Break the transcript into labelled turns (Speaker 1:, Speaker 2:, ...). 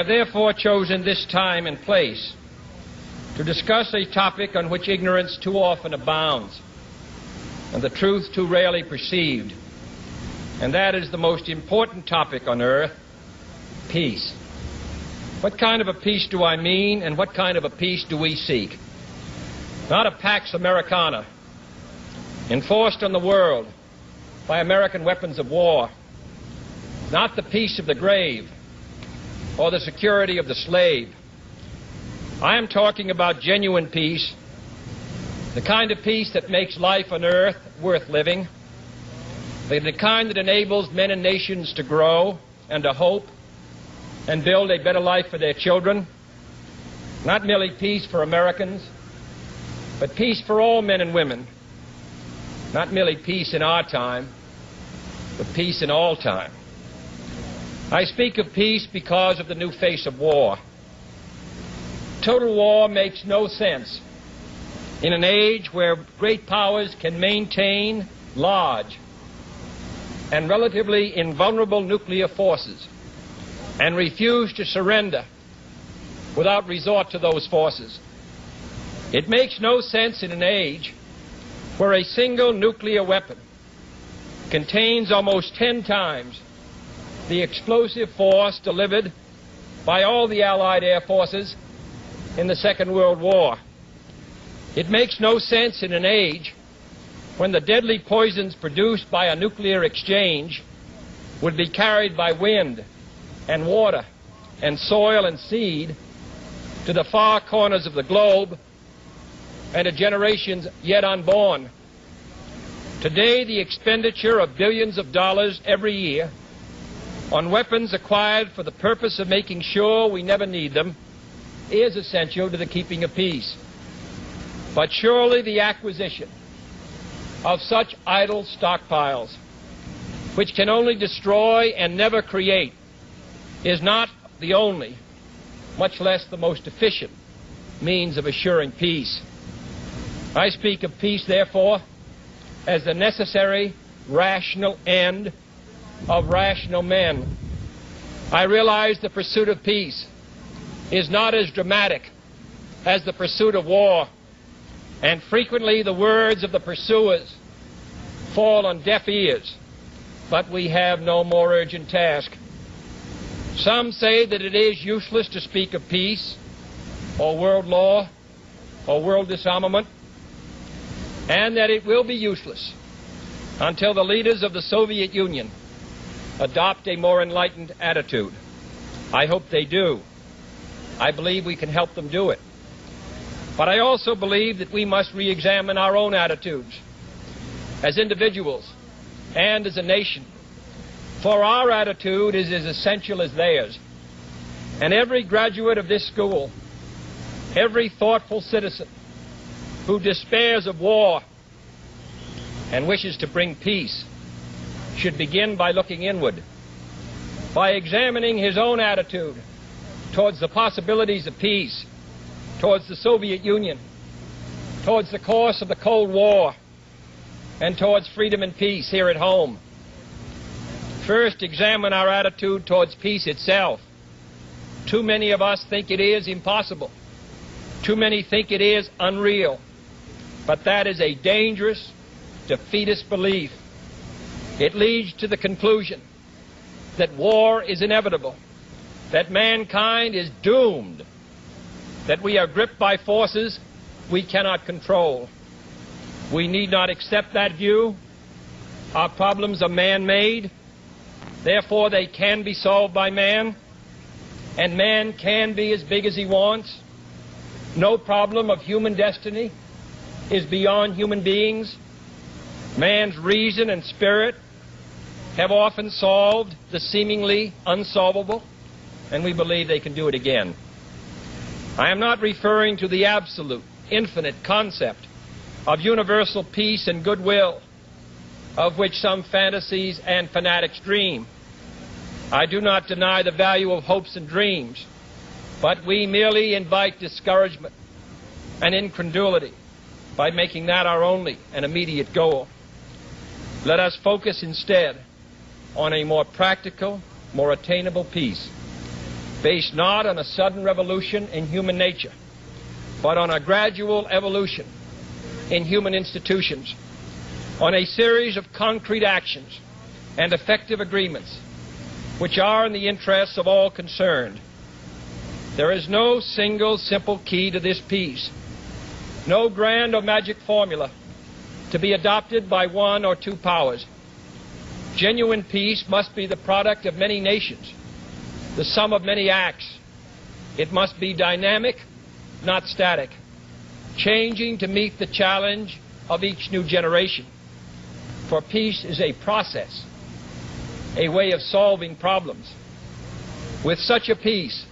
Speaker 1: have therefore chosen this time and place to discuss a topic on which ignorance too often abounds and the truth too rarely perceived, and that is the most important topic on earth: peace. What kind of a peace do I mean, and what kind of a peace do we seek? Not a Pax Americana enforced on the world by American weapons of war, not the peace of the grave or the security of the slave. I am talking about genuine peace, the kind of peace that makes life on earth worth living, the kind that enables men and nations to grow and to hope and build a better life for their children. Not merely peace for Americans, but peace for all men and women. Not merely peace in our time, but peace in all time. I speak of peace because of the new face of war. Total war makes no sense in an age where great powers can maintain large and relatively invulnerable nuclear forces and refuse to surrender without resort to those forces. It makes no sense in an age where a single nuclear weapon contains almost 10 times the explosive force delivered by all the Allied air forces in the Second World War. It makes no sense in an age when the deadly poisons produced by a nuclear exchange would be carried by wind and water and soil and seed to the far corners of the globe and to generations yet unborn. Today, the expenditure of billions of dollars every year on weapons acquired for the purpose of making sure we never need them is essential to the keeping of peace. But surely the acquisition of such idle stockpiles, which can only destroy and never create, is not the only, much less the most efficient, means of assuring peace. I speak of peace, therefore, as the necessary, rational end of rational men. I realize the pursuit of peace is not as dramatic as the pursuit of war, and frequently the words of the pursuers fall on deaf ears, but we have no more urgent task. Some say that it is useless to speak of peace or world law or world disarmament, and that it will be useless until the leaders of the Soviet Union adopt a more enlightened attitude. I hope they do. I believe we can help them do it. But I also believe that we must re-examine our own attitudes as individuals and as a nation, for our attitude is as essential as theirs. And every graduate of this school, every thoughtful citizen who despairs of war and wishes to bring peace should begin by looking inward, by examining his own attitude towards the possibilities of peace, towards the Soviet Union, towards the course of the Cold War, and towards freedom and peace here at home. First, examine our attitude towards peace itself. Too many of us think it is impossible. Too many think it is unreal. But that is a dangerous, defeatist belief. It leads to the conclusion that war is inevitable, that mankind is doomed, that we are gripped by forces we cannot control. We need not accept that view. Our problems are man-made. Therefore, they can be solved by man, and man can be as big as he wants. No problem of human destiny is beyond human beings. Man's reason and spirit have often solved the seemingly unsolvable, and we believe they can do it again. I am not referring to the absolute, infinite concept of universal peace and goodwill, of which some fantasies and fanatics dream. I do not deny the value of hopes and dreams, but we merely invite discouragement and incredulity by making that our only and immediate goal. Let us focus instead on a more practical, more attainable peace. based not on a sudden revolution in human nature, but on a gradual evolution in human institutions, on a series of concrete actions and effective agreements which are in the interests of all concerned. There is no single simple key to this peace, no grand or magic formula to be adopted by one or two powers. Genuine peace must be the product of many nations, the sum of many acts. It must be dynamic, not static, changing to meet the challenge of each new generation. For peace is a process, a way of solving problems. With such a peace,